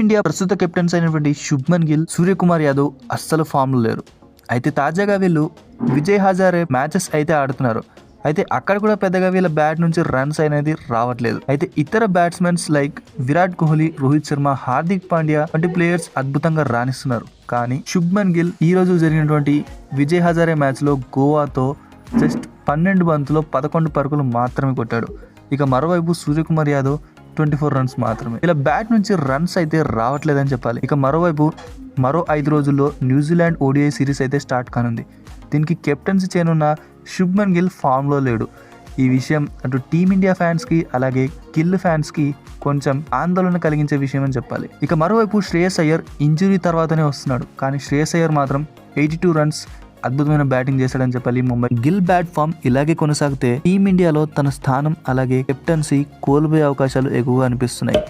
Team India ప్రస్తుత captains అయినటువంటి శుభ్మన్ గిల్, సూర్యకుమార్ యాదవ్ అస్సలు ఫామ్ లో లేరు. అయితే తాజాగా వీళ్ళు విజయ్ హజారే మ్యాచెస్ అయితే ఆడుతున్నారు. అయితే అక్కడ కూడా పెద్దగా వీళ్ళ బ్యాట్ నుంచి రన్స్ అనేది రావట్లేదు. అయితే ఇతర బ్యాట్స్మెన్స్ లైక్ విరాట్ కోహ్లీ, రోహిత్ శర్మ, హార్దిక్ పాండ్యా వంటి ప్లేయర్స్ అద్భుతంగా రాణిస్తున్నారు. కానీ శుభ్మన్ గిల్ ఈ రోజు జరిగినటువంటి విజయ్ హజారే మ్యాచ్ లో గోవాతో జస్ట్ 12 బంతుల్లో 11 పరుగులు మాత్రమే కొట్టాడు. ఇక మరోవైపు సూర్యకుమార్ యాదవ్ 24 రన్స్ మాత్రమే. ఇలా బ్యాట్ నుంచి రన్స్ అయితే రావట్లేదని చెప్పాలి. ఇక మరోవైపు మరో 5 రోజుల్లో న్యూజిలాండ్ ఓడిఐ సిరీస్ అయితే స్టార్ట్ కానుంది. దీనికి కెప్టెన్సీ చేయనున్న శుభ్మన్ గిల్ ఫామ్లో లేడు. ఈ విషయం అటు టీమిండియా ఫ్యాన్స్కి అలాగే గిల్ ఫ్యాన్స్కి కొంచెం ఆందోళన కలిగించే విషయం అని చెప్పాలి. ఇక మరోవైపు శ్రేయస్ అయ్యర్ ఇంజురీ తర్వాతనే వస్తున్నాడు. కానీ శ్రేయస్ అయ్యర్ మాత్రం 82 రన్స్ అద్భుతమైన బ్యాటింగ్ చేశాడని చెప్పాలి ముంబై. గిల్ బ్యాట్ ఫామ్ ఇలాగే కొనసాగితే టీమిండియాలో తన స్థానం అలాగే కెప్టెన్సీ కోల్పోయే అవకాశాలు ఎక్కువగా అనిపిస్తున్నాయి.